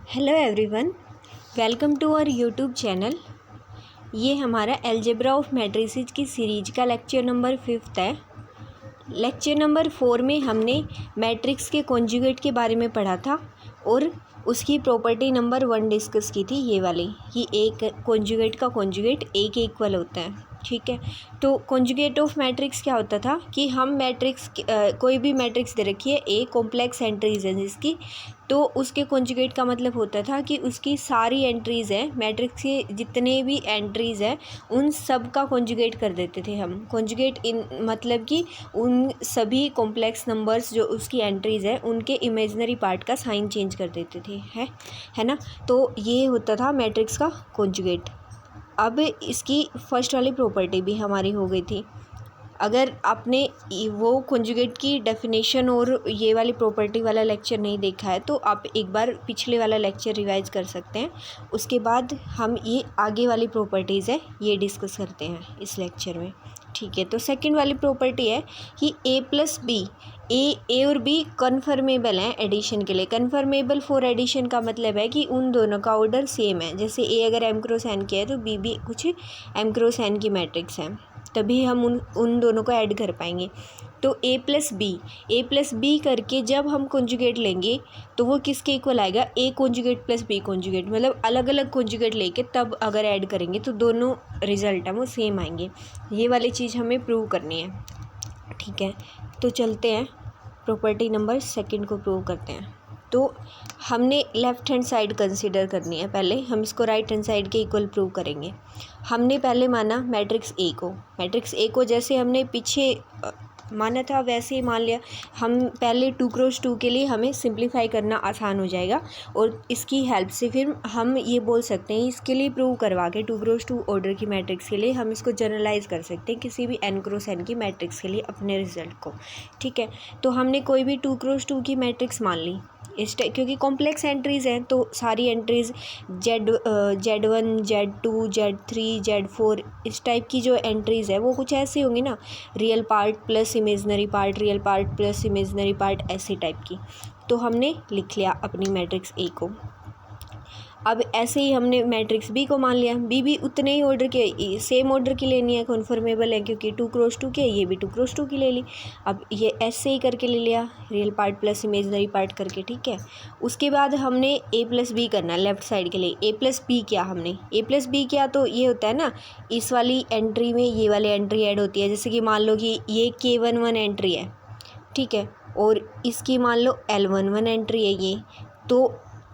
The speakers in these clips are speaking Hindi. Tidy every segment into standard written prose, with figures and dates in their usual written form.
Hello everyone, welcome to our YouTube channel. ये हमारा अलजेब्रा ऑफ मैट्रिसेस की सीरीज का लेक्चर नंबर 5 है। लेक्चर नंबर 4 में हमने मैट्रिक्स के कॉन्जुगेट के बारे में पढ़ा था और उसकी प्रॉपर्टी नंबर 1 डिस्कस की थी, ये वाली कि एक कॉन्जुगेट का कॉन्जुगेट एक इक्वल होता है। ठीक है, तो कॉन्जुगेट ऑफ मैट्रिक्स क्या होता था कि हम मैट्रिक्स कोई भी मैट्रिक्स दे रखी है, एक कॉम्प्लेक्स एंट्रीज है जिसकी, तो उसके कॉन्जुगेट का मतलब होता था कि उसकी सारी एंट्रीज़ हैं, मैट्रिक्स के जितने भी एंट्रीज़ हैं उन सब का कॉन्जुगेट कर देते थे हम। कॉन्जुगेट इन मतलब कि उन सभी कॉम्प्लेक्स नंबर्स जो उसकी एंट्रीज़ हैं उनके इमेजिनरी पार्ट का साइन चेंज कर देते थे, है ना। तो ये होता था मैट्रिक्स का कॉन्जुगेट। अब इसकी फर्स्ट वाली प्रॉपर्टी भी हमारी हो गई थी। अगर आपने वो कॉन्जुगेट की डेफिनेशन और ये वाली प्रॉपर्टी वाला लेक्चर नहीं देखा है तो आप एक बार पिछले वाला लेक्चर रिवाइज कर सकते हैं। उसके बाद हम ये आगे वाली प्रॉपर्टीज़ है ये डिस्कस करते हैं इस लेक्चर में। ठीक है, तो सेकंड वाली प्रॉपर्टी है कि ए प्लस बी, ए और बी कन्फर्मेबल हैं एडिशन के लिए। कन्फर्मेबल फॉर एडिशन का मतलब है कि उन दोनों का ऑर्डर सेम है। जैसे ए अगर एम क्रॉस एन की है तो बी भी कुछ एम क्रॉस एन की मैट्रिक्स है, तभी हम उन दोनों को ऐड कर पाएंगे। तो ए प्लस बी करके जब हम कॉन्जुगेट लेंगे तो वो किसके इक्वल आएगा, A conjugate plus B conjugate, मतलब अलग अलग कॉन्जुगेट लेके तब अगर ऐड करेंगे तो दोनों रिजल्ट हैं वो सेम आएंगे। ये वाली चीज़ हमें प्रूव करनी है। ठीक है, तो चलते हैं प्रॉपर्टी नंबर 2 को प्रूव करते हैं। तो हमने लेफ़्ट हैंड साइड कंसीडर करनी है, पहले हम इसको राइट हैंड साइड के इक्वल प्रूव करेंगे। हमने पहले माना मैट्रिक्स ए को जैसे हमने पीछे माना था वैसे ही मान लिया। हम पहले 2x2 के लिए हमें सिंप्लीफाई करना आसान हो जाएगा और इसकी हेल्प से फिर हम ये बोल सकते हैं, इसके लिए प्रूव करवा के 2x2 ऑर्डर की मैट्रिक्स के लिए हम इसको जनरलाइज कर सकते हैं किसी भी n×n की मैट्रिक्स के लिए अपने रिजल्ट को। ठीक है, तो हमने कोई भी 2x2 की मैट्रिक्स मान ली इस टाइप, क्योंकि कॉम्प्लेक्स एंट्रीज़ हैं तो सारी entries Z1 Z2 Z3 Z4 इस टाइप की जो एंट्रीज़ है वो कुछ ऐसी होंगी ना, real part plus imaginary part, real part plus imaginary part, ऐसी टाइप की। तो हमने लिख लिया अपनी मैट्रिक्स ए को। अब ऐसे ही हमने मैट्रिक्स बी को मान लिया। बी भी उतने ही ऑर्डर के, सेम ऑर्डर की लेनी है, कन्फर्मेबल है क्योंकि 2x2 के, ये भी 2x2 की ले ली। अब ये ऐसे ही करके ले लिया, real part plus imaginary part करके। ठीक है, उसके बाद हमने ए प्लस बी करना है लेफ्ट साइड के लिए। ए प्लस बी किया हमने, ए प्लस बी किया तो ये होता है ना, इस वाली एंट्री में ये वाली एंट्री ऐड होती है। जैसे कि मान लो कि ये K11 एंट्री है, ठीक है, और इसकी मान लो L11 एंट्री है ये, तो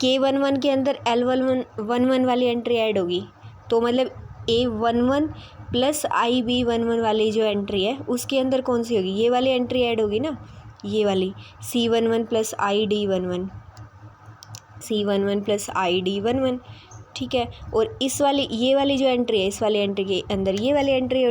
K11 के अंदर L11 वाली एंट्री ऐड होगी, तो मतलब A11 प्लस IB11 वाली जो एंट्री है उसके अंदर कौन सी होगी, ये वाली एंट्री ऐड होगी ना, ये वाली C11 plus ID11, C11 plus ID11। ठीक है, और इस वाली ये वाली जो एंट्री है, इस वाली एंट्री के अंदर ये वाली एंट्री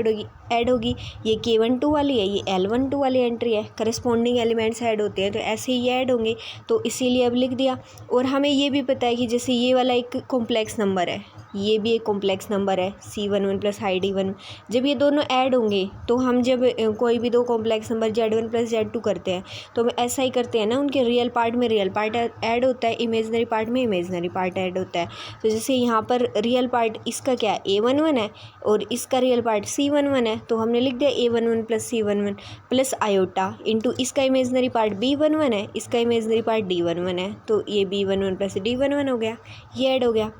ऐड होगी। ये K12 वाली है, ये L12 वाली एंट्री है, करस्पॉन्डिंग एलिमेंट्स ऐड होते हैं तो ऐसे ही ऐड होंगे, तो इसीलिए अब लिख दिया। और हमें ये भी पता है कि जैसे ये वाला एक कॉम्प्लेक्स नंबर है, ये भी एक कॉम्प्लेक्स नंबर है C11 प्लस ID11। जब ये दोनों ऐड होंगे तो हम जब कोई भी दो complex number Z1 plus Z2 करते हैं तो हम ऐसा ही करते हैं ना, उनके रियल पार्ट में रियल पार्ट ऐड होता है, इमेजनरी पार्ट में इमेजनरी पार्ट ऐड होता है। तो जैसे यहाँ पर रियल पार्ट इसका क्या है, A11 है, और इसका रियल पार्ट C11 है, तो हमने लिख दिया A11 plus C11 plus iota into इसका इमेजनरी पार्ट B11 है, इसका इमेजनरी पार्ट D11 है, तो ये B11 प्लस D11 हो गया, ये ऐड हो गया।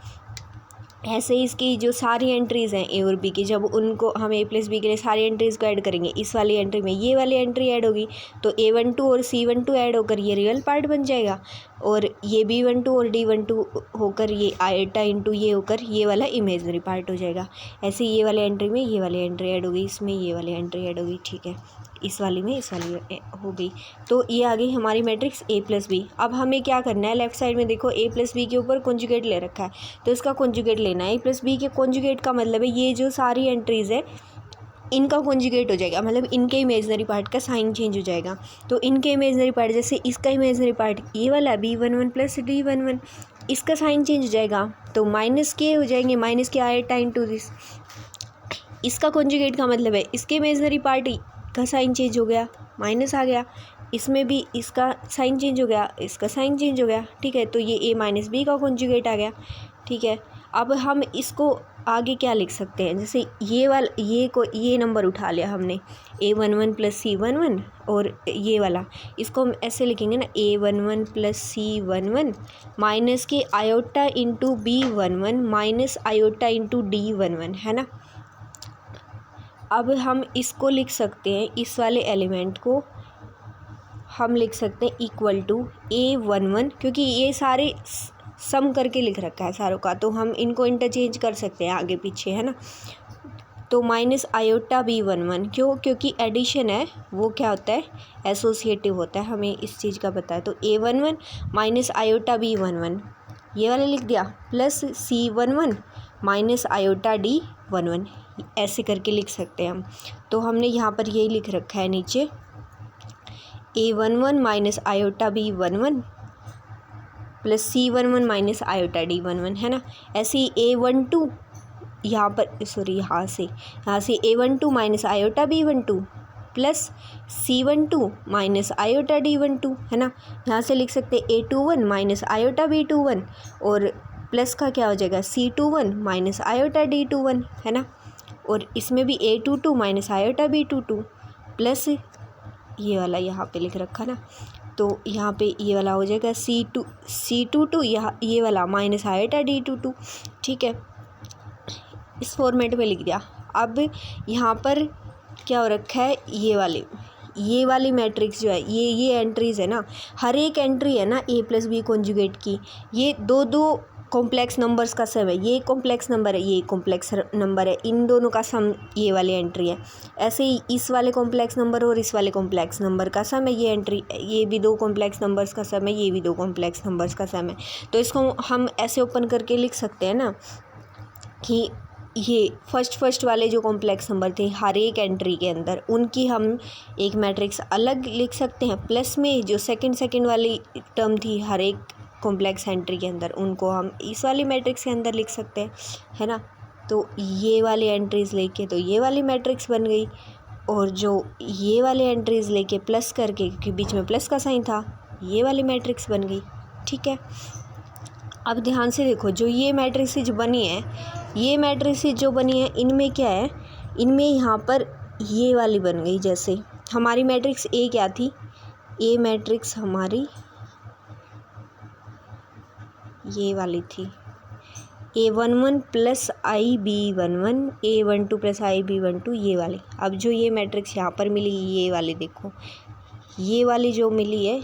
ऐसे ही इसकी जो सारी एंट्रीज़ हैं ए और बी की, जब उनको हम ए प्लस बी के लिए सारी एंट्रीज़ को ऐड करेंगे, इस वाली एंट्री में ये वाली एंट्री ऐड होगी तो A12 और C12 ऐड होकर ये रियल पार्ट बन जाएगा, और ये B12 और D12 होकर ये आयोटा इंटू ये होकर ये वाला इमेजनरी पार्ट हो जाएगा। ऐसे ये वाली एंट्री में ये वाली एंट्री ऐड होगी, इसमें ये वाली एंट्री ऐड होगी। ठीक है, इस वाली में इस वाली हो गई, तो ये आ गई हमारी मैट्रिक्स ए प्लस बी। अब हमें क्या करना है, लेफ्ट साइड में देखो ए प्लस बी के ऊपर कॉन्जुगेट ले रखा है तो इसका कॉन्जुगेट लेना है। ए प्लस बी के कॉन्जुगेट का मतलब है ये जो सारी एंट्रीज़ है इनका कॉन्जुगेट हो जाएगा, मतलब इनके इमेजनरी पार्ट का साइन चेंज हो जाएगा। तो इनके इमेजनरी पार्ट, जैसे इसका इमेजनरी पार्ट ये वाला B11 प्लस D11, इसका साइन चेंज हो जाएगा तो माइनस के हो जाएंगे, माइनस के आयोटा इंटू दिस। इसका कॉन्जुगेट का मतलब है इसके इमेजनरी पार्ट का साइन चेंज हो गया, माइनस आ गया, इसमें भी इसका साइन चेंज हो गया, इसका साइन चेंज हो गया, ठीक है। तो ये ए माइनस बी का कॉन्जुगेट आ गया, ठीक है। अब हम इसको आगे क्या लिख सकते हैं, जैसे ये वाला ये नंबर उठा लिया हमने A11 प्लस C11, और ये वाला इसको हम ऐसे लिखेंगे ना, A11 प्लस C11 माइनस के iota into B11 minus iota into D11, है ना। अब हम इसको लिख सकते हैं, इस वाले एलिमेंट को हम लिख सकते हैं इक्वल टू A11, क्योंकि ये सारे सम करके लिख रखा है सारों का, तो हम इनको इंटरचेंज कर सकते हैं आगे पीछे, है ना। तो माइनस आयोटा B11, क्योंकि एडिशन है वो क्या होता है, एसोसिएटिव होता है, हमें इस चीज़ का पता है। तो A11 माइनस आयोटा B11 ये वाला लिख दिया, plus C11 minus iota D11, ऐसे करके लिख सकते हैं हम। तो हमने यहाँ पर यही लिख रखा है नीचे, A11 minus iota B11 plus C11 minus iota D11, है ना। ऐसे ही A12 यहाँ पर यहाँ से A12 minus iota B12 plus C12 minus iota D12, है ना। यहाँ से लिख सकते A21 माइनस आयोटा B21, और प्लस का क्या हो जाएगा C21 माइनस आयोटा D21, है ना। और इसमें भी A22 minus iota B22 plus ये वाला यहाँ पे लिख रखा ना, तो यहाँ पे ये वाला हो जाएगा C22 ये वाला माइनस आयोटा D22, ठीक है। इस फॉर्मेट में लिख दिया। अब यहाँ पर क्या हो रखा है, ये वाली मैट्रिक्स जो है, ये एंट्रीज़ है ना, हर एक एंट्री है ना A प्लस बी कॉन्जुगेट की, ये दो कॉम्प्लेक्स नंबर्स का सम है। ये कॉम्प्लेक्स नंबर है, ये कॉम्प्लेक्स नंबर है, इन दोनों का सम ये वाली एंट्री है। ऐसे ही इस वाले कॉम्प्लेक्स नंबर और इस वाले कॉम्प्लेक्स नंबर का सम है ये एंट्री, ये भी दो कॉम्प्लेक्स नंबर्स का सम है, ये भी दो कॉम्प्लेक्स नंबर्स का सम है। तो इसको हम ऐसे ओपन करके लिख सकते हैं ना कि ये फर्स्ट वाले जो कॉम्प्लेक्स नंबर थे हर एक एंट्री के अंदर, उनकी हम एक मैट्रिक्स अलग लिख सकते हैं, प्लस में जो सेकंड वाली टर्म थी हर एक कॉम्प्लेक्स एंट्री के अंदर, उनको हम इस वाली मैट्रिक्स के अंदर लिख सकते हैं, है ना। तो ये वाली एंट्रीज़ लेके तो ये वाली मैट्रिक्स बन गई, और जो ये वाली एंट्रीज़ लेके प्लस करके, क्योंकि बीच में प्लस का साइन था, ये वाली मैट्रिक्स बन गई, ठीक है। अब ध्यान से देखो, जो ये मैट्रिक्स बनी है, ये मैट्रिक्स जो बनी है, इनमें क्या है, इनमें यहाँ पर ये वाली बन गई। जैसे हमारी मैट्रिक्स ए क्या थी, ए मैट्रिक्स हमारी ये वाली थी, A11 plus IB11, A12 plus IB12, ये वाली। अब जो ये मैट्रिक्स यहाँ पर मिली, ये वाली देखो, ये वाली जो मिली है,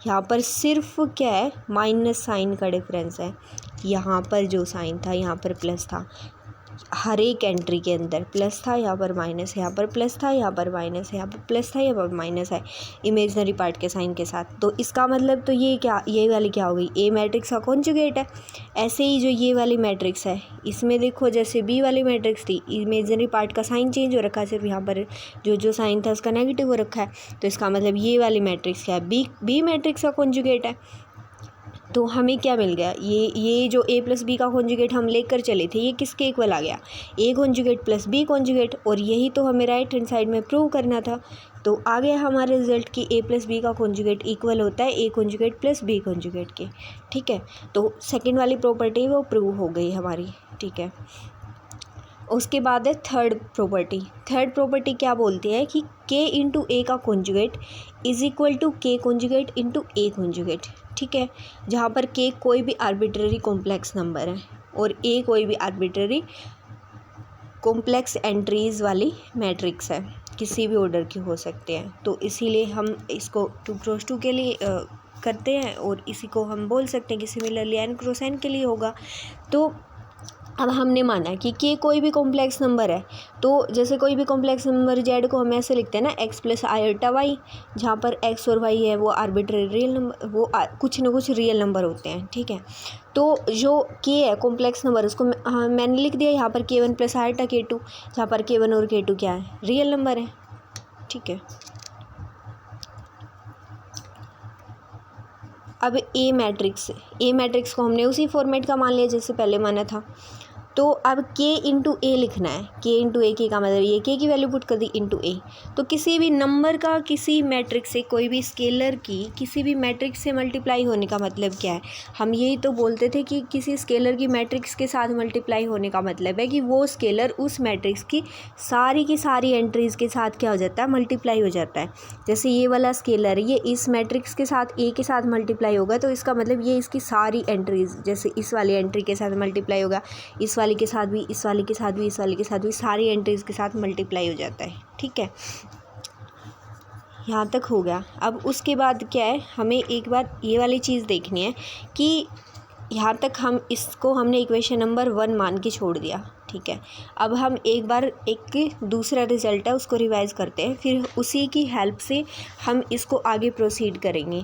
यहाँ पर सिर्फ क्या है, माइनस साइन का डिफरेंस है। यहाँ पर जो साइन था यहाँ पर प्लस था, हर एक एंट्री के अंदर प्लस था, यहाँ पर माइनस, यहाँ पर प्लस था, यहाँ पर माइनस, यहाँ पर प्लस था, यहाँ पर माइनस है, इमेजनरी पार्ट के साइन के साथ। तो इसका मतलब तो ये वाली क्या हो गई, ए मैट्रिक्स का कॉन्जुगेट है। ऐसे ही जो ये वाली मैट्रिक्स है, इसमें देखो जैसे बी वाली मैट्रिक्स थी, इमेजनरी पार्ट का साइन चेंज हो रखा है, सिर्फ यहाँ पर जो साइन था उसका नेगेटिव हो रखा है। तो इसका मतलब ये वाली मैट्रिक्स क्या है, बी मैट्रिक्स का कॉन्जुगेट है। तो हमें क्या मिल गया, ये जो ए प्लस बी का कॉन्जुगेट हम लेकर चले थे, ये किसके इक्वल आ गया, A conjugate plus B conjugate, और यही तो हमें राइट हैंड साइड में प्रूव करना था। तो आ गया हमारे रिजल्ट कि ए प्लस बी का कॉन्जुगेट इक्वल होता है A conjugate plus B conjugate के, ठीक है। तो सेकेंड वाली प्रॉपर्टी वो प्रूव हो गई हमारी, ठीक है। उसके बाद है थर्ड प्रॉपर्टी क्या बोलती है कि के इंटू ए का कॉन्जुगेट इज इक्वल टू के कॉन्जुगेट इंटू ए कॉन्जुगेट, ठीक है। जहाँ पर के कोई भी आर्बिट्ररी कॉम्प्लेक्स नंबर है और ए कोई भी आर्बिट्ररी कॉम्प्लेक्स एंट्रीज़ वाली मैट्रिक्स है, किसी भी ऑर्डर की हो सकते हैं। तो इसीलिए हम इसको 2x2 के लिए करते हैं, और इसी को हम बोल सकते हैं कि सिमिलरली n क्रॉस n के लिए होगा। तो अब हमने माना कि के कोई भी कॉम्प्लेक्स नंबर है, तो जैसे कोई भी कॉम्प्लेक्स नंबर जेड को हम ऐसे लिखते हैं ना, एक्स प्लस आयोटा वाई, जहाँ पर एक्स और वाई है वो आर्बिट्ररी रियल नंबर, वो कुछ ना कुछ रियल नंबर होते हैं, ठीक है। तो जो के है कॉम्प्लेक्स नंबर, उसको मैंने लिख दिया यहाँ पर K1 प्लस आयोटा K2, जहाँ पर K1 और K2 क्या है, रियल नंबर है, ठीक है। अब ए मैट्रिक्स को हमने उसी फॉर्मेट का मान लिया जैसे पहले माना था। तो अब k इंटू ए लिखना है। k इंटू ए का मतलब ये k की वैल्यू पुट कर दी इंटू ए। तो किसी भी नंबर का किसी मैट्रिक्स से, कोई भी स्केलर की किसी भी मैट्रिक्स से मल्टीप्लाई होने का मतलब क्या है? हम यही तो बोलते थे कि किसी स्केलर की मैट्रिक्स के साथ मल्टीप्लाई होने का मतलब है कि वो स्केलर उस मैट्रिक्स की सारी एंट्रीज़ के साथ क्या हो जाता है? मल्टीप्लाई हो जाता है। जैसे ये वाला स्केलर है, ये इस मैट्रिक्स के साथ ए के साथ मल्टीप्लाई होगा, तो इसका मतलब ये इसकी सारी एंट्रीज़, जैसे इस वाली एंट्री के साथ मल्टीप्लाई होगा, इस वाली के साथ भी, इस वाली के साथ भी, इस वाली के साथ भी, सारी एंट्रीज़ के साथ मल्टीप्लाई हो जाता है। ठीक है, यहाँ तक हो गया। अब उसके बाद क्या है, हमें एक बार ये वाली चीज़ देखनी है कि यहाँ तक हमने इक्वेशन नंबर 1 मान के छोड़ दिया। ठीक है, अब हम एक बार एक दूसरा रिज़ल्ट है उसको रिवाइज़ करते हैं, फिर उसी की हेल्प से हम इसको आगे प्रोसीड करेंगे।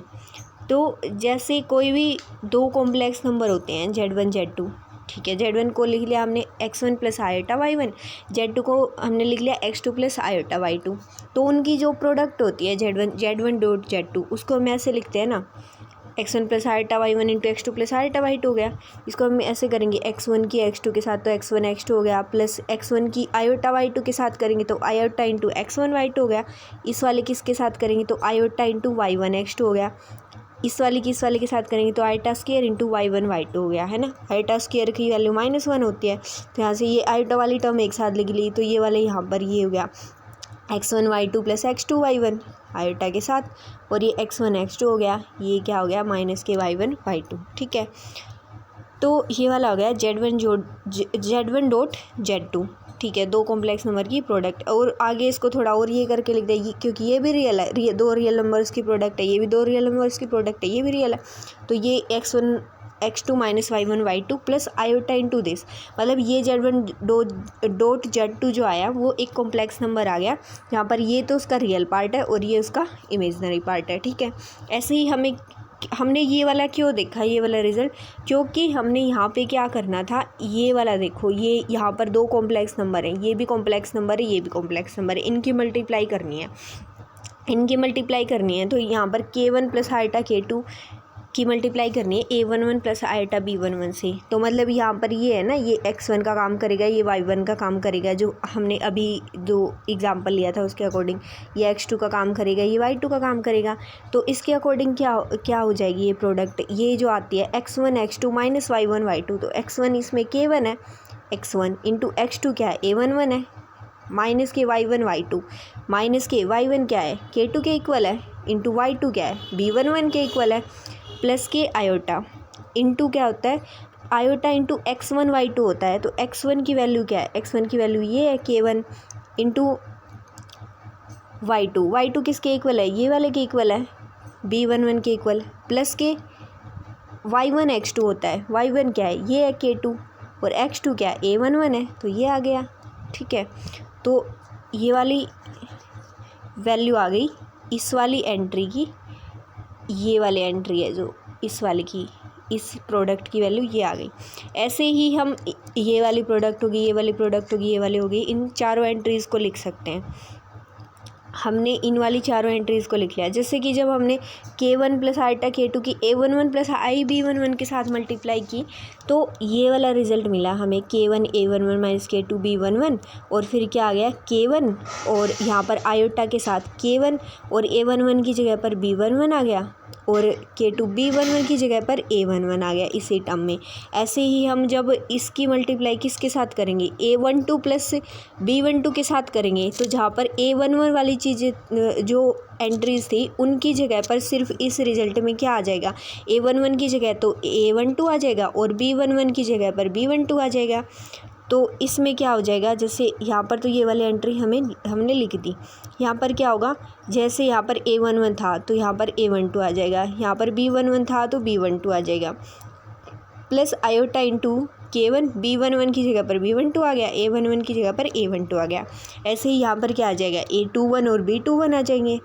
तो जैसे कोई भी दो कॉम्प्लेक्स नंबर होते हैं Z1 Z2, ठीक है, Z1 को लिख लिया हमने x1 plus iota y1, Z2 को हमने लिख लिया x2 प्लस आयोटा y2। तो उनकी जो प्रोडक्ट होती है Z1 डॉट Z2, उसको हम ऐसे लिखते हैं ना, x1 plus iota y1 into x2 plus iota y2 हो गया। इसको हम ऐसे करेंगे, x1 की x2 के साथ तो x1 x2 हो गया, प्लस x1 की आयोटा y2 के साथ करेंगे तो आयोटा इंटू x1 y2 हो गया। इस वाले किसके साथ करेंगे तो आयोटा इंटू y1 x2 हो गया। इस वाले के साथ करेंगे तो iota square into y1 y2 हो गया, है ना। आयोटा स्क्वायर की वैल्यू -1 होती है, तो यहाँ से ये आयोटा वाली टर्म एक साथ लिख ली, तो ये वाले यहाँ पर ये हो गया x1 y2 plus x2 y1 iota के साथ, और ये x1 x2 हो गया, ये क्या हो गया माइनस के y1 y2। ठीक है, तो ये वाला हो गया Z1 डॉट Z2। ठीक है, दो कॉम्प्लेक्स नंबर की प्रोडक्ट। और आगे इसको थोड़ा और ये करके लिख देगी, क्योंकि ये भी रियल है, दो रियल नंबर्स की प्रोडक्ट है, ये भी दो रियल नंबर्स की प्रोडक्ट है, ये भी रियल है। तो ये x1 x2 minus y1 y2 plus iota into this, मतलब ये Z1 डॉट Z2 जो आया वो एक कॉम्प्लेक्स नंबर आ गया, जहाँ पर ये तो उसका रियल पार्ट है और ये उसका इमेजनरी पार्ट है। ठीक है, ऐसे ही हमने ये वाला क्यों देखा, ये वाला रिज़ल्ट, क्योंकि हमने यहाँ पे क्या करना था, ये वाला देखो, ये यहाँ पर दो कॉम्प्लेक्स नंबर हैं, ये भी कॉम्प्लेक्स नंबर है, ये भी कॉम्प्लेक्स नंबर है, इनकी मल्टीप्लाई करनी है। तो यहाँ पर k1 प्लस आयोटा k2 की मल्टीप्लाई करनी है a11 प्लस आयोटा b11 से। तो मतलब यहाँ पर ये है ना, ये x1 का काम करेगा, ये y1 का काम करेगा, जो हमने अभी जो एग्जांपल लिया था उसके अकॉर्डिंग, ये x2 का काम करेगा, ये y2 का काम करेगा। तो इसके अकॉर्डिंग क्या हो जाएगी ये प्रोडक्ट, ये जो आती है x1 x2 minus y1 y2, तो x1 इसमें k1 है, x1 इंटू x2 क्या है a11 है, माइनस के y1 y2, माइनस के y1 क्या है k2 के इक्वल है, इंटू y2 क्या है b11 के इक्वल है, प्लस के आयोटा इंटू क्या होता है आयोटा इंटू x1 y2 होता है। तो x1 की वैल्यू क्या है, x1 की वैल्यू ये है k1 इंटू y2 किसके इक्वल है, ये वाले के इक्वल है, b11 के इक्वल, प्लस के y1 x2 होता है, y1 क्या है ये है k2 और x2 क्या है a11 है, तो ये आ गया। ठीक है, तो ये वाली वैल्यू आ गई इस वाली एंट्री की, ये वाली एंट्री है जो इस वाले की, इस प्रोडक्ट की वैल्यू ये आ गई। ऐसे ही हम ये वाली प्रोडक्ट होगी, ये वाली प्रोडक्ट होगी, ये वाली होगी, इन चारों एंट्रीज़ को लिख सकते हैं। हमने इन वाली चारों एंट्रीज़ को लिख लिया, जैसे कि जब हमने k1 प्लस आयोटा k2 की a11 प्लस आई b11 के साथ मल्टीप्लाई की, तो ये वाला रिज़ल्ट मिला हमें k1 a11 minus k2 b11, और फिर क्या आ गया k1 और यहाँ पर आयोटा के साथ k1 और a11 की जगह पर b11 आ गया, और k2 b11 की जगह पर a11 आ गया इसी टर्म में। ऐसे ही हम जब इसकी मल्टीप्लाई किसके साथ करेंगे, a12 प्लस b12 के साथ करेंगे, तो जहाँ पर a11 वाली चीज़ें जो एंट्रीज़ थी उनकी जगह पर सिर्फ इस रिज़ल्ट में क्या आ जाएगा, a11 की जगह तो a12 आ जाएगा और b11 की जगह पर b12 आ जाएगा। तो इसमें क्या हो जाएगा, जैसे यहाँ पर तो ये वाली एंट्री हमने लिख दी, यहाँ पर क्या होगा, जैसे यहाँ पर a11 था तो यहाँ पर a12 आ जाएगा, यहाँ पर b11 था तो b12 आ जाएगा, plus iota into k1 b11 की जगह पर b12 आ गया, a11 की जगह पर a12 आ गया। ऐसे ही यहाँ पर क्या आ जाएगा, a21 और b21 आ जाएंगे।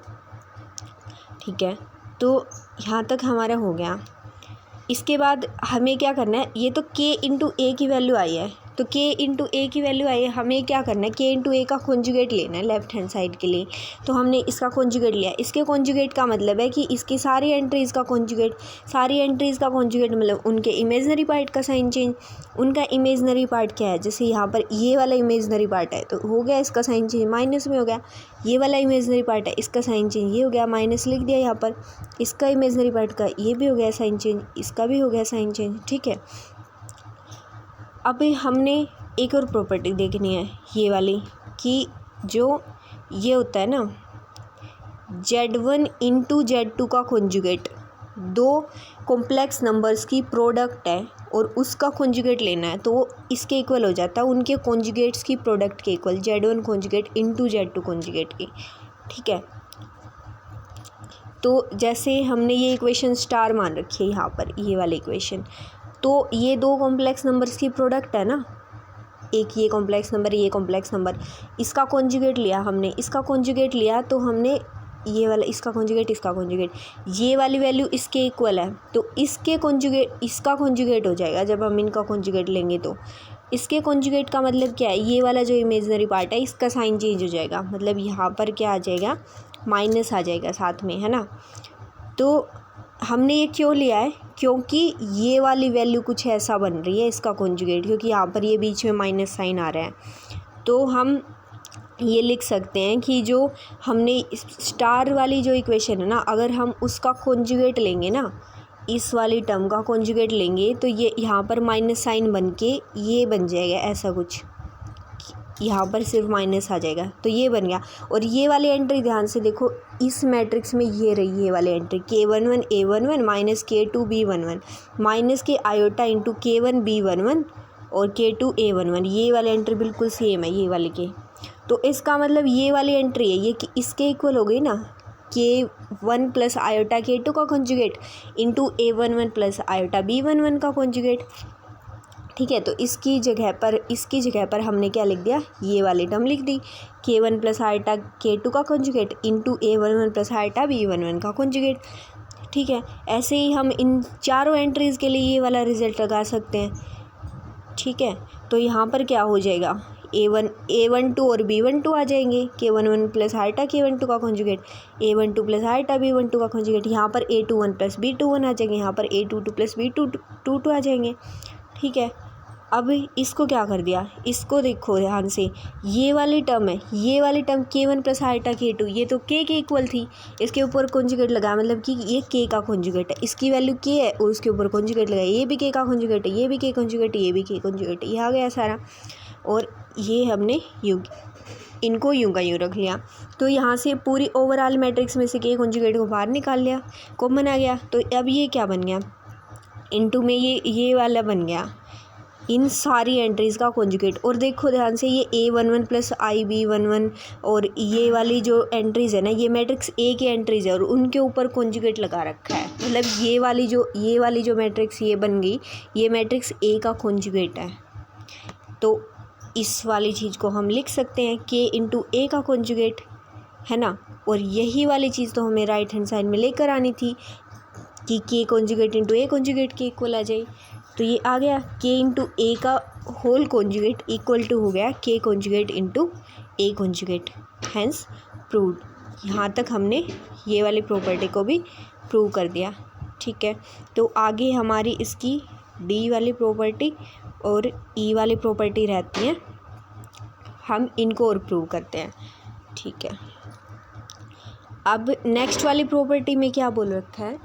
ठीक है, तो यहाँ तक हमारा हो गया। इसके बाद हमें क्या करना है, ये तो k इंटू ए की वैल्यू आई है, तो k इंटू ए की वैल्यू आई है, हमें क्या करना है k इंटू ए का कॉन्जुगेट लेना है लेफ्ट हैंड साइड के लिए। तो हमने इसका कॉन्जुगेट लिया, इसके कॉन्जुगेट का मतलब है कि इसकी सारी एंट्रीज़ का कॉन्जुगेट, सारी एंट्रीज़ का कॉन्जुगेट मतलब उनके इमेजनरी पार्ट का साइन चेंज। उनका इमेजनरी पार्ट क्या है, जैसे यहाँ पर ये वाला इमेजनरी पार्ट है तो हो गया इसका साइन चेंज माइनस में हो गया, ये वाला इमेजनरी पार्ट है इसका साइन चेंज ये हो गया माइनस लिख दिया यहाँ पर, इसका इमेजनरी पार्ट का ये भी हो गया साइन चेंज, इसका भी हो गया साइन चेंज। ठीक है, अब हमने एक और प्रॉपर्टी देखनी है ये वाली, कि जो ये होता है ना Z1 इंटू Z2 का कॉन्जुगेट, दो कॉम्प्लेक्स नंबर्स की प्रोडक्ट है और उसका कॉन्जुगेट लेना है तो वो इसके इक्वल हो जाता है उनके कॉन्जुगेट्स की प्रोडक्ट के equal, Z1 conjugate into Z2 conjugate की। ठीक है, तो जैसे हमने ये इक्वेशन स्टार मान रखी है यहाँ पर, ये वाली इक्वेशन, तो ये दो कॉम्प्लेक्स नंबर्स की प्रोडक्ट है ना, एक ये कॉम्प्लेक्स नंबर ये कॉम्प्लेक्स नंबर, इसका कॉन्जुगेट लिया हमने, इसका कॉन्जुगेट लिया तो हमने ये वाला इसका कॉन्जुगेट इसका कॉन्जुगेट, ये वाली वैल्यू इसके इक्वल है तो इसके कॉन्जुगेट इसका कॉन्जुगेट हो जाएगा जब हम इनका कॉन्जुगेट लेंगे। तो इसके कॉन्जुगेट का मतलब क्या है, ये वाला जो इमेजनरी पार्ट है इसका साइन चेंज हो जाएगा, मतलब यहाँ पर क्या आ जाएगा माइनस आ जाएगा साथ में, है ना। तो हमने ये क्यों लिया है, क्योंकि ये वाली वैल्यू कुछ ऐसा बन रही है इसका कॉन्जुगेट, क्योंकि यहाँ पर ये बीच में माइनस साइन आ रहा है। तो हम ये लिख सकते हैं कि जो हमने स्टार वाली जो इक्वेशन है ना, अगर हम उसका कॉन्जुगेट लेंगे ना, इस वाली टर्म का कॉन्जुगेट लेंगे तो ये यहाँ पर माइनस साइन बन के ये बन जाएगा ऐसा कुछ, यहाँ पर सिर्फ माइनस आ जाएगा तो ये बन गया। और ये वाली एंट्री ध्यान से देखो, इस मैट्रिक्स में ये रही ये वाली entry K11 A11 minus K2 B11 minus के आयोटा इंटू K1 B11 और K2 A11, ये वाली एंट्री बिल्कुल सेम है ये वाली के। तो इसका मतलब ये वाली एंट्री है ये कि इसके इक्वल हो गई ना, K1 प्लस आयोटा K2 का conjugate into A11 plus iota B11 का कॉन्जुगेट। ठीक है, तो इसकी जगह पर हमने क्या लिख दिया, ये वाली टर्म लिख दी, K1 प्लस आयोटा K2 का conjugate into A11 plus iota B11 का कॉन्जुगेट। ठीक है, ऐसे ही हम इन चारों एंट्रीज़ के लिए ये वाला रिजल्ट लगा सकते हैं। ठीक है, तो यहाँ पर क्या हो जाएगा, A12 और B12 आ जाएंगे, K11 प्लस आयोटा K12 का conjugate, A12 plus iota B12 का कॉन्जुगेट, यहाँ पर A21 प्लस B21 आ जाएंगे, यहाँ पर A22 प्लस B22 आ जाएंगे। ठीक है, अब इसको क्या कर दिया, इसको देखो ध्यान से, ये वाली टर्म है, ये वाली term K1 plus iota K2 ये तो K के इक्वल थी, इसके ऊपर कॉन्जुगेट लगा, मतलब कि ये K का कॉन्जुगेट है, इसकी वैल्यू K है और उसके ऊपर कॉन्जुगेट लगाया, ये भी K का कॉन्जुगेट है, ये भी K कॉन्जुगेट है, ये भी K कॉन्जुगेट है, ये आ गया सारा। और ये हमने इनको यूं का यूं रख लिया, तो यहाँ से पूरी ओवरऑल मैट्रिक्स में से K कॉन्जुगेट को बाहर निकाल लिया, कॉमन आ गया। तो अब ये क्या बन गया, इनटू में ये वाला बन गया इन सारी एंट्रीज़ का कॉन्जुगेट। और देखो ध्यान से, ये A11 प्लस IB11 और ये वाली जो एंट्रीज़ है ना, ये मैट्रिक्स A की एंट्रीज़ है और उनके ऊपर कॉन्जुगेट लगा रखा है, मतलब ये वाली जो मैट्रिक्स ये बन गई, ये मैट्रिक्स A का कॉन्जुगेट है। तो इस वाली चीज़ को हम लिख सकते हैं K इंटू A का कॉन्जुगेट, है ना। और यही वाली चीज़ तो हमें राइट हैंड साइड में लेकर आनी थी कि K conjugate into A conjugate के इक्वल आ जाए। तो ये आ गया K इंटू A का होल कॉन्जुगेट इक्वल टू हो गया K conjugate into A conjugate, hence proved. यहाँ तक हमने ये वाली प्रॉपर्टी को भी प्रूव कर दिया। ठीक है, तो आगे हमारी इसकी D वाली प्रॉपर्टी और E वाली प्रॉपर्टी रहती हैं, हम इनको और प्रूव करते हैं। ठीक है, अब नेक्स्ट वाली प्रॉपर्टी में क्या बोल रखा है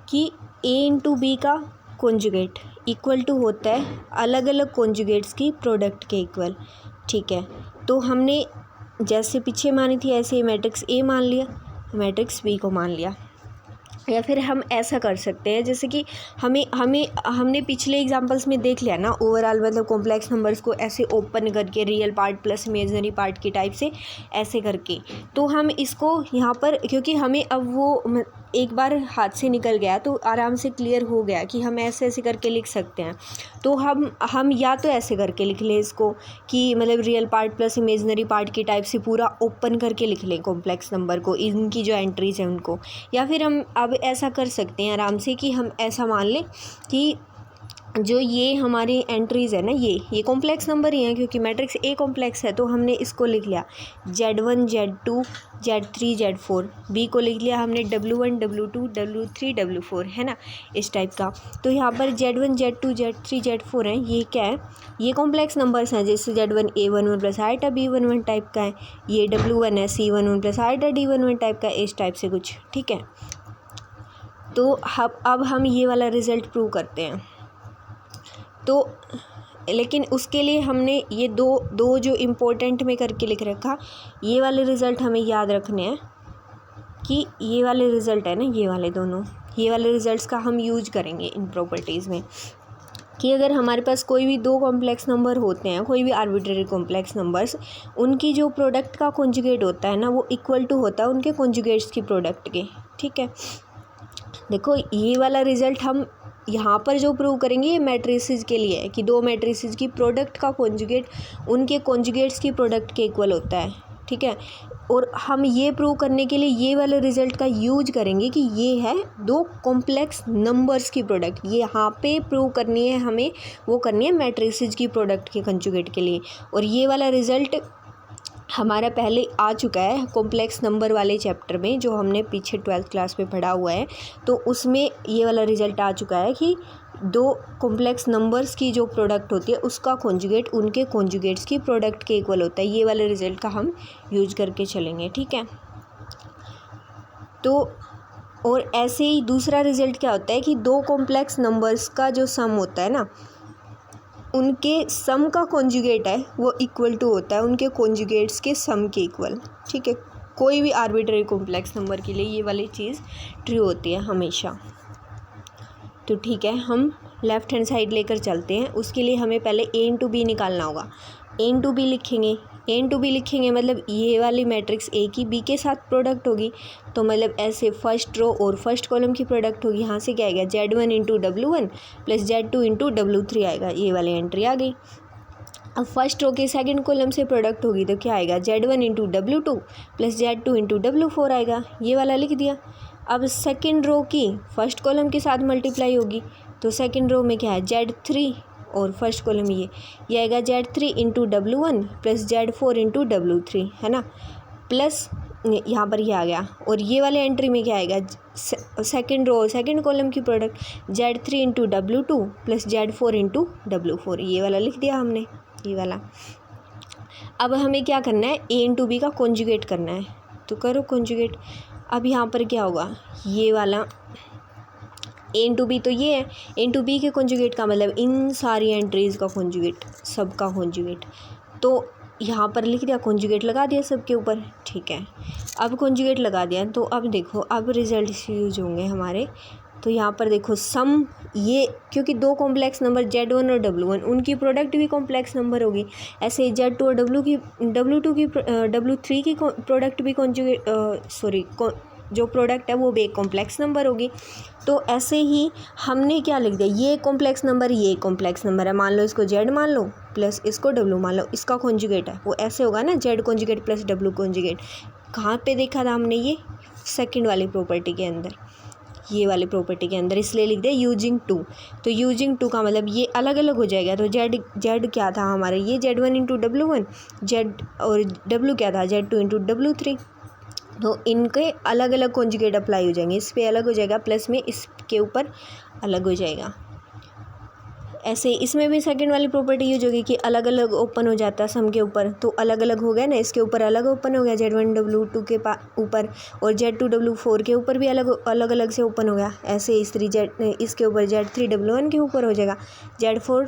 कि A इंटू B का कॉन्जुगेट इक्वल टू होता है अलग अलग कॉन्जुगेट्स की प्रोडक्ट के इक्वल। ठीक है, तो हमने जैसे पीछे मानी थी ऐसे मैट्रिक्स A मान लिया, मैट्रिक्स B को मान लिया। या फिर हम ऐसा कर सकते हैं, जैसे कि हमने पिछले एग्जांपल्स में देख लिया ना, ओवरऑल मतलब कॉम्प्लेक्स नंबर्स को ऐसे ओपन करके real part plus imaginary part की टाइप से ऐसे करके, तो हम इसको यहाँ पर, क्योंकि हमें अब वो एक बार हाथ से निकल गया तो आराम से क्लियर हो गया कि हम ऐसे ऐसे करके लिख सकते हैं। तो हम या तो ऐसे करके लिख लें इसको कि मतलब real part plus imaginary part की टाइप से पूरा ओपन करके लिख लें कॉम्प्लेक्स नंबर को, इनकी जो एंट्रीज हैं उनको। या फिर हम अब ऐसा कर सकते हैं आराम से कि हम ऐसा मान लें कि जो ये हमारी एंट्रीज़ है ना, ये कॉम्प्लेक्स नंबर ही हैं, क्योंकि मैट्रिक्स ए कॉम्प्लेक्स है, तो हमने इसको लिख लिया Z1 Z2 Z3 Z4। B को लिख लिया हमने W1 W2 W3 W4, है ना, इस टाइप का। तो यहाँ पर Z1 Z2 Z3 Z4 हैं, ये क्या है, ये कॉम्प्लेक्स नंबर्स हैं। जैसे Z1 A11 plus iota B11 type का है, ये W1 है C11 plus iota D11 type का, इस टाइप से कुछ, ठीक है। तो अब हम ये वाला रिज़ल्ट प्रूव करते हैं। तो लेकिन उसके लिए हमने ये दो जो इम्पोर्टेंट में करके लिख रखा, ये वाले रिज़ल्ट हमें याद रखने हैं कि ये वाले रिज़ल्ट है ना, ये वाले दोनों, ये वाले रिज़ल्ट्स का हम यूज करेंगे इन प्रॉपर्टीज़ में, कि अगर हमारे पास कोई भी दो कॉम्प्लेक्स नंबर होते हैं, कोई भी आर्बिट्रेरी कॉम्प्लेक्स नंबर्स, उनकी जो प्रोडक्ट का कॉन्जुगेट होता है ना, वो इक्वल टू होता है उनके कॉन्जुगेट्स की प्रोडक्ट के, ठीक है। देखो ये वाला रिज़ल्ट हम यहाँ पर जो प्रूव करेंगे ये मैट्रिसेस के लिए है, कि दो मैट्रिसेस की प्रोडक्ट का कॉन्जुगेट उनके कॉन्जुगेट्स की प्रोडक्ट के इक्वल होता है, ठीक है। और हम ये प्रूव करने के लिए ये वाले रिज़ल्ट का यूज करेंगे कि ये है दो कॉम्प्लेक्स नंबर्स की प्रोडक्ट। ये यहाँ पे प्रूव करनी है हमें, वो करनी है मैट्रिसेस की प्रोडक्ट के कॉन्जुगेट के लिए। और ये वाला रिज़ल्ट हमारा पहले आ चुका है कॉम्प्लेक्स नंबर वाले चैप्टर में, जो हमने पीछे 12th क्लास में पढ़ा हुआ है। तो उसमें ये वाला रिज़ल्ट आ चुका है कि दो कॉम्प्लेक्स नंबर्स की जो प्रोडक्ट होती है उसका कॉन्जुगेट उनके कॉन्जुगेट्स की प्रोडक्ट के इक्वल होता है। ये वाले रिज़ल्ट का हम यूज करके चलेंगे, ठीक है। तो और ऐसे ही दूसरा रिज़ल्ट क्या होता है कि दो कॉम्प्लेक्स नंबर्स का जो सम होता है ना, उनके सम का कॉन्जुगेट है वो इक्वल टू होता है उनके कॉन्जुगेट्स के सम के इक्वल, ठीक है। कोई भी आर्बिट्रेरी कॉम्प्लेक्स नंबर के लिए ये वाली चीज़ ट्रू होती है हमेशा। तो ठीक है, हम लेफ़्ट हैंड साइड लेकर चलते हैं। उसके लिए हमें पहले A इंटू बी निकालना होगा। A इंटू बी लिखेंगे, A इंटू बी लिखेंगे मतलब ये वाली मैट्रिक्स A की B के साथ प्रोडक्ट होगी। तो मतलब ऐसे फर्स्ट रो और फर्स्ट कॉलम की प्रोडक्ट होगी। यहाँ से क्या आएगा, Z1 into W1 plus Z2 into W3 आएगा। ये वाली एंट्री आ गई। अब फर्स्ट रो के सेकंड कॉलम से प्रोडक्ट होगी तो क्या आएगा, Z1 into W2 plus Z2 into W4 आएगा। ये वाला लिख दिया। अब सेकंड रो की फर्स्ट कॉलम के साथ मल्टीप्लाई होगी, तो सेकंड रो में क्या है, Z3 और फर्स्ट कॉलम ये आएगा Z3 into W1 plus Z4 into W3, है ना, प्लस यहाँ पर ये आ गया। और ये वाले एंट्री में क्या आएगा, सेकंड रो सेकंड कॉलम की product Z3 into W2 plus Z4 into W4, ये वाला लिख दिया हमने, ये वाला। अब हमें क्या करना है, A इंटू बी का कॉन्जुगेट करना है, तो करो कॉन्जुगेट। अब यहाँ पर क्या होगा, ये वाला A इंटू बी तो ये है, A इंटू बी के कॉन्जुगेट का मतलब इन सारी एंट्रीज़ का कॉन्जुगेट, सबका कॉन्जुगेट। तो यहाँ पर लिख दिया, कॉन्जुगेट लगा दिया सबके ऊपर, ठीक है। अब कॉन्जुगेट लगा दिया तो अब देखो, अब रिजल्ट यूज होंगे हमारे। तो यहाँ पर देखो सम, ये क्योंकि दो कॉम्प्लेक्स नंबर Z1 और W1 उनकी प्रोडक्ट भी कॉम्प्लेक्स नंबर होगी। ऐसे Z2 और W2 की W3 की प्रोडक्ट भी कॉन्जुगेट जो प्रोडक्ट है वो भी एक कॉम्प्लेक्स नंबर होगी। तो ऐसे ही हमने क्या लिख दिया, ये कॉम्प्लेक्स नंबर, ये कॉम्प्लेक्स नंबर है, मान लो इसको Z मान लो प्लस इसको W मान लो, इसका कॉन्जुगेट है वो ऐसे होगा ना, Z conjugate plus W conjugate. कहाँ पे देखा था हमने, ये सेकंड वाली प्रॉपर्टी के अंदर, ये वाली प्रॉपर्टी के अंदर, इसलिए लिख दिया यूजिंग टू। तो यूजिंग टू का मतलब ये अलग अलग हो जाएगा। तो Z क्या था हमारे, ये Z1 इंटू W1, Z और W क्या था, Z2 इंटू W3। तो इनके अलग अलग कॉन्जुगेट अप्लाई हो जाएंगे, इस पे अलग हो जाएगा, प्लस में इसके ऊपर अलग हो जाएगा। ऐसे इसमें भी सेकंड वाली प्रॉपर्टी यूज होगी कि अलग अलग ओपन हो जाता है सम के ऊपर, तो अलग अलग हो गया ना, इसके ऊपर अलग ओपन हो गया Z1 W2 के ऊपर, और Z2 W4 के ऊपर भी अलग अलग से ओपन हो गया। ऐसे इसके ऊपर Z3 W1 के ऊपर हो जाएगा, Z4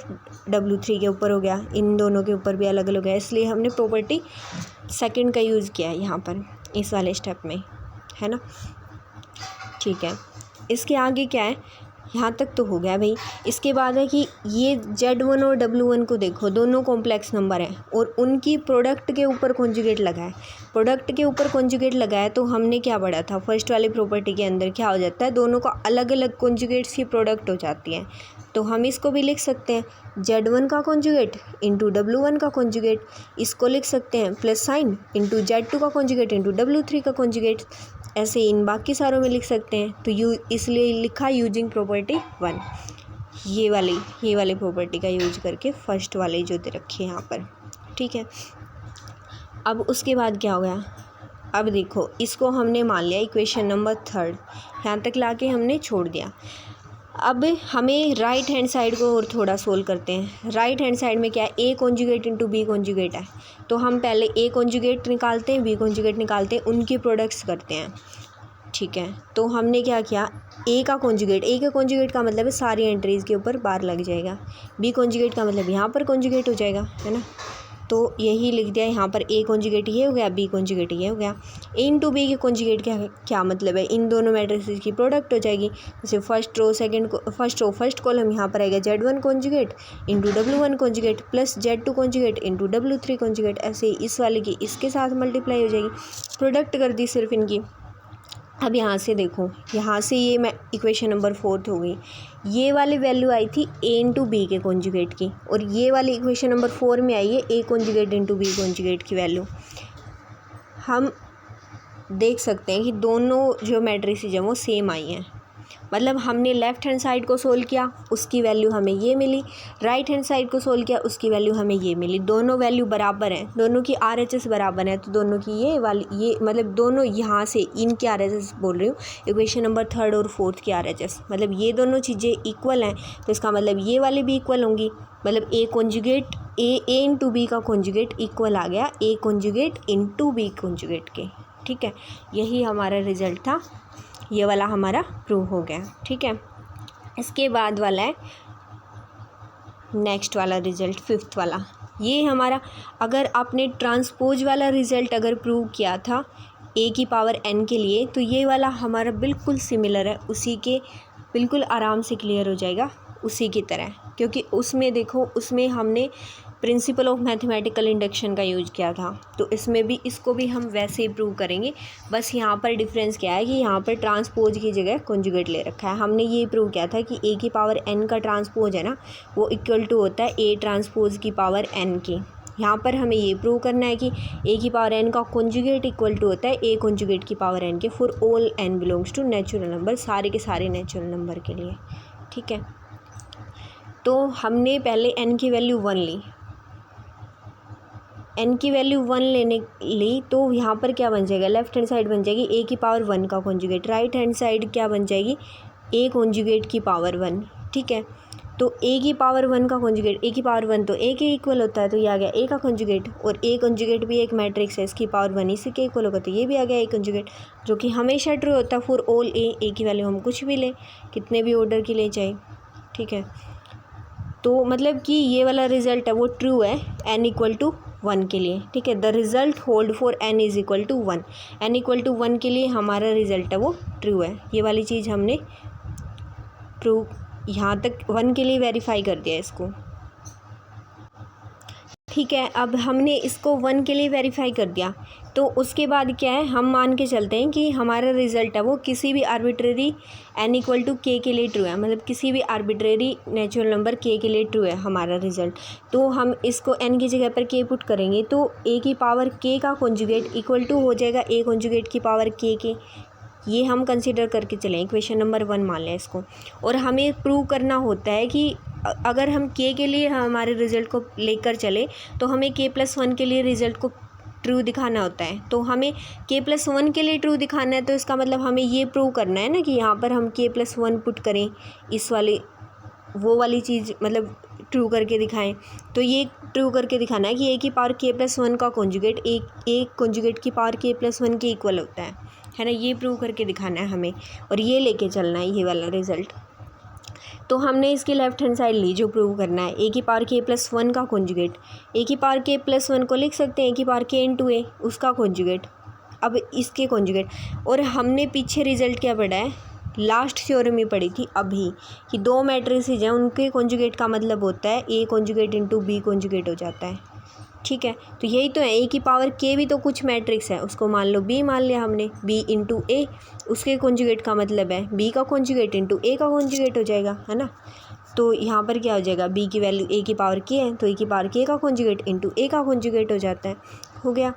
W3 के ऊपर हो गया, इन दोनों के ऊपर भी अलग अलग हो गया। इसलिए हमने प्रॉपर्टी सेकेंड का यूज़ किया है यहाँ पर इस वाले स्टेप में, है ना, ठीक है। इसके आगे क्या है, यहाँ तक तो हो गया भाई। इसके बाद है कि ये Z1 और W1 को देखो, दोनों कॉम्प्लेक्स नंबर हैं और उनकी प्रोडक्ट के ऊपर कॉन्जुगेट लगा है। प्रोडक्ट के ऊपर कॉन्जुगेट लगा है तो हमने क्या पढ़ा था, फर्स्ट वाली प्रॉपर्टी के अंदर क्या हो जाता है, दोनों का अलग अलग कॉन्जुगेट्स की प्रोडक्ट हो जाती है। तो हम इसको भी लिख सकते हैं Z1 का कॉन्जुगेट इंटू W1 का कॉन्जुगेट, इसको लिख सकते हैं प्लस साइन इंटू Z2 का कॉन्जुगेट इंटू W3 का कॉन्जुगेट। ऐसे इन बाकी सारों में लिख सकते हैं। तो इसलिए लिखा यूजिंग प्रॉपर्टी 1। ये वाले प्रॉपर्टी का यूज करके फर्स्ट वाले जो दे रखे हैं यहाँ पर, ठीक है। अब उसके बाद क्या हो गया, अब देखो इसको हमने मान लिया इक्वेशन नंबर 3, यहाँ तक लाके हमने छोड़ दिया। अब हमें राइट हैंड साइड को और थोड़ा सोल्व करते हैं। राइट हैंड साइड में क्या है, A conjugate into B conjugate है, तो हम पहले ए कॉन्जुगेट निकालते हैं, बी कॉन्जुगेट निकालते हैं, उनकी प्रोडक्ट्स करते हैं, ठीक है। तो हमने क्या किया, ए का कॉन्जुगेट का मतलब है सारी एंट्रीज़ के ऊपर बार लग जाएगा, बी कॉन्जुगेट का मतलब यहाँ पर कॉन्जुगेट हो जाएगा, है ना। तो यही लिख दिया यहाँ पर, ए कॉन्जुगेट ये हो गया, बी कॉन्जुगेट ये हो गया। ए इंटू बी के कॉन्जुगेट क्या मतलब है, इन दोनों मैट्रिसेस की प्रोडक्ट हो जाएगी। जैसे फर्स्ट कॉलम यहाँ पर आएगा Z1 conjugate into W1 conjugate plus Z2 conjugate into W3 conjugate, ऐसे ही इस वाले की इसके साथ मल्टीप्लाई हो जाएगी, प्रोडक्ट कर दी सिर्फ इनकी। अब यहाँ से देखो, यहाँ से ये मैं इक्वेशन नंबर 4 हो गई, ये वाली वैल्यू आई थी ए इंटू बी के कॉन्जुगेट की, और ये वाली इक्वेशन नंबर 4 में आई है A conjugate into B conjugate की वैल्यू। हम देख सकते हैं कि दोनों जो मैट्रिसेस हैं वो सेम आई हैं, मतलब हमने लेफ़्ट हैंड साइड को सोल्व किया, उसकी वैल्यू हमें ये मिली, राइट हैंड साइड को सोल्व किया, उसकी वैल्यू हमें ये मिली। दोनों वैल्यू बराबर हैं, दोनों की RHS बराबर है, तो दोनों की ये वाली ये मतलब दोनों यहाँ से इनकी RHS बोल रही हूँ, इक्वेशन नंबर 3 और 4 की RHS, मतलब ये दोनों चीज़ें इक्वल हैं, तो इसका मतलब ये वाली भी इक्वल होंगी, मतलब A conjugate A into B का कॉन्जुगेट इक्वल आ गया A conjugate into B conjugate के, ठीक है। यही हमारा रिजल्ट था, ये वाला हमारा प्रूव हो गया, ठीक है। इसके बाद वाला है नेक्स्ट वाला रिज़ल्ट, 5th वाला। ये हमारा, अगर आपने ट्रांसपोज वाला रिज़ल्ट अगर प्रूव किया था ए की पावर n के लिए, तो ये वाला हमारा बिल्कुल सिमिलर है, उसी के बिल्कुल आराम से क्लियर हो जाएगा उसी की तरह, क्योंकि उसमें देखो, उसमें हमने प्रिंसिपल ऑफ मैथमेटिकल इंडक्शन का यूज किया था, तो इसमें भी इसको भी हम वैसे ही प्रूव करेंगे। बस यहाँ पर डिफरेंस क्या है कि यहाँ पर ट्रांसपोज की जगह कॉन्जुगेट ले रखा है। हमने ये प्रूव किया था कि ए की पावर n का ट्रांसपोज है ना, वो इक्वल टू होता है ए ट्रांसपोज की पावर n की। यहाँ पर हमें ये प्रूव करना है कि ए की पावर n का कॉन्जुगेट इक्वल टू होता है ए कॉन्जुगेट की पावर n के for all n belongs to natural number, सारे के सारे नेचुरल नंबर के लिए, ठीक है। तो हमने पहले n की वैल्यू 1 ली, n की वैल्यू 1 लेने ली, तो यहाँ पर क्या बन जाएगा, लेफ्ट हैंड साइड बन जाएगी ए की पावर 1 का कॉन्जुगेट, राइट हैंड साइड क्या बन जाएगी, ए कॉन्जुगेट की पावर 1, ठीक है। तो ए की पावर 1 का कॉन्जुगेट, ए की पावर 1 तो ए के इक्वल होता है, तो ये आ गया ए का कॉन्जुगेट, और ए कॉन्जुगेट भी एक मैट्रिक्स है, इसकी पावर 1 इसी के इक्वल होगा, तो ये भी आ गया ए कॉन्जुगेट, जो कि हमेशा ट्रू होता है फॉर ऑल ए की वैल्यू हम कुछ भी लें, कितने भी ऑर्डर की ले जाए, ठीक है। तो मतलब कि ये वाला रिज़ल्ट है वो ट्रू है n इक्वल टू 1 के लिए, ठीक है। The result hold for n is equal to 1, n equal to 1 के लिए हमारा रिज़ल्ट है वो ट्रू है। ये वाली चीज़ हमने प्रूव यहाँ तक 1 के लिए वेरीफाई कर दिया इसको, ठीक है। अब हमने इसको 1 के लिए वेरीफाई कर दिया, तो उसके बाद क्या है, हम मान के चलते हैं कि हमारा रिज़ल्ट है वो किसी भी arbitrary n equal to k के लिए ट्रू है, मतलब किसी भी आर्बिट्रेरी नेचुरल नंबर k के लिए ट्रू है हमारा रिज़ल्ट। तो हम इसको n की जगह पर k पुट करेंगे, तो a की पावर k का कॉन्जुगेट इक्वल टू हो जाएगा a कॉन्जुगेट की पावर k के, ये हम कंसिडर करके चलें, इक्वेशन नंबर 1 मान लें इसको। और हमें प्रूव करना होता है कि अगर हम k के लिए हमारे रिज़ल्ट को लेकर चले, तो हमें k+1 के लिए रिज़ल्ट को ट्रू दिखाना होता है। तो हमें k+1 के लिए ट्रू दिखाना है, तो इसका मतलब हमें ये प्रूव करना है ना कि यहाँ पर हम k+1 पुट करें, इस वाले वो वाली चीज़ मतलब ट्रू करके दिखाएं। तो ये ट्रू करके दिखाना है कि a की पावर k+1 का कॉन्जुगेट ए कॉन्जुगेट की पावर k+1 के इक्वल होता है ना, ये प्रूव करके दिखाना है हमें, और ये लेके चलना है ये वाला रिज़ल्ट। तो हमने इसकी लेफ्ट हैंड साइड ली जो प्रूव करना है, ए की पावर k+1 का कॉन्जुगेट, ए की पावर k+1 को लिख सकते हैं ए की पावर k इंटू ए, उसका कॉन्जुगेट, अब इसके कॉन्जुगेट। और हमने पीछे रिज़ल्ट क्या पढ़ा है, लास्ट थ्योरम में पढ़ी थी अभी, कि दो मैट्रिसेज हैं उनके कॉन्जुगेट का मतलब होता है A conjugate into B conjugate हो जाता है, ठीक है। तो यही तो है, ए की पावर k भी तो कुछ मैट्रिक्स है, उसको मान लो b मान लिया हमने, b इंटू ए, उसके कॉन्जुगेट का मतलब है b का कॉन्जुगेट इंटू ए का कॉन्जुगेट हो जाएगा, है ना। तो यहाँ पर क्या हो जाएगा, b की वैल्यू a की पावर k है, तो a की पावर k का कॉन्जुगेट इंटू ए का कॉन्जुगेट हो जाता है, हो गया।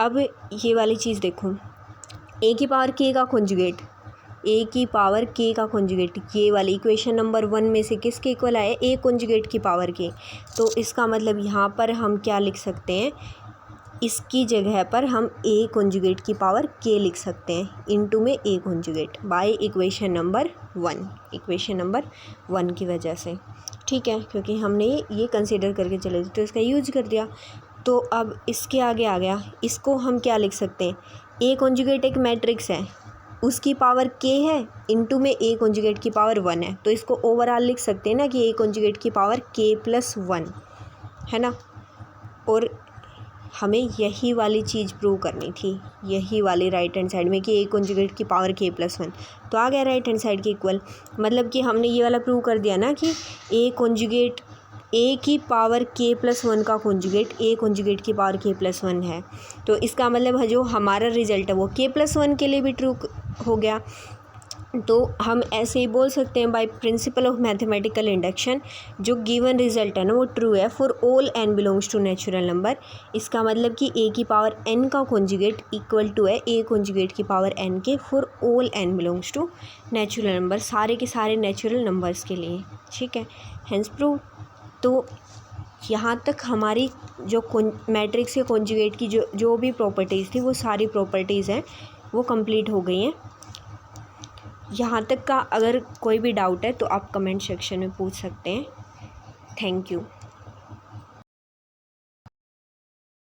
अब ये वाली चीज़ देखो, a की पावर k का कॉन्जुगेट ए की पावर के का कॉन्जुगेट, ये वाली इक्वेशन नंबर 1 में से किसके इक्वल आया, ए कॉन्जुगेट की पावर के। तो इसका मतलब यहाँ पर हम क्या लिख सकते हैं, इसकी जगह पर हम ए कॉन्जुगेट की पावर के लिख सकते हैं, इनटू में ए कॉन्जुगेट बाय इक्वेशन नंबर 1 की वजह से, ठीक है, क्योंकि हमने ये कंसीडर करके चले तो इसका यूज कर दिया। तो अब इसके आगे आ गया, इसको हम क्या लिख सकते हैं, ए कॉन्जुगेट एक मैट्रिक्स है, उसकी पावर के है, इनटू में ए कॉन्जुगेट की पावर 1 है, तो इसको ओवरऑल लिख सकते हैं ना कि ए कॉन्जुगेट की पावर के प्लस 1 है ना। और हमें यही वाली चीज़ प्रूव करनी थी, यही वाली राइट हैंड साइड में कि ए कॉन्जुगेट की पावर के प्लस 1, तो आ गया राइट हैंड साइड के इक्वल। मतलब कि हमने ये वाला प्रूव कर दिया ना कि ए कॉन्जुगेट, ए की पावर के प्लस 1 का कॉन्जुगेट ए कॉन्जुगेट की पावर के प्लस 1 है। तो इसका मतलब है जो हमारा रिजल्ट है वो के प्लस 1 के लिए भी ट्रू हो गया। तो हम ऐसे ही बोल सकते हैं by principle of mathematical induction, जो गिवन रिजल्ट है ना वो ट्रू है for all n belongs to natural number. इसका मतलब कि a की पावर n का कॉन्जुगेट इक्वल टू है a कॉन्जुगेट की पावर n के for all n belongs to natural number, सारे के सारे नेचुरल नंबर्स के लिए, ठीक है, हेंस प्रूव। तो यहाँ तक हमारी जो मैट्रिक्स के कॉन्जुगेट की जो भी प्रॉपर्टीज़ थी वो सारी प्रॉपर्टीज़ हैं वो कंप्लीट हो गई हैं। यहाँ तक का अगर कोई भी डाउट है तो आप कमेंट सेक्शन में पूछ सकते हैं। Thank you.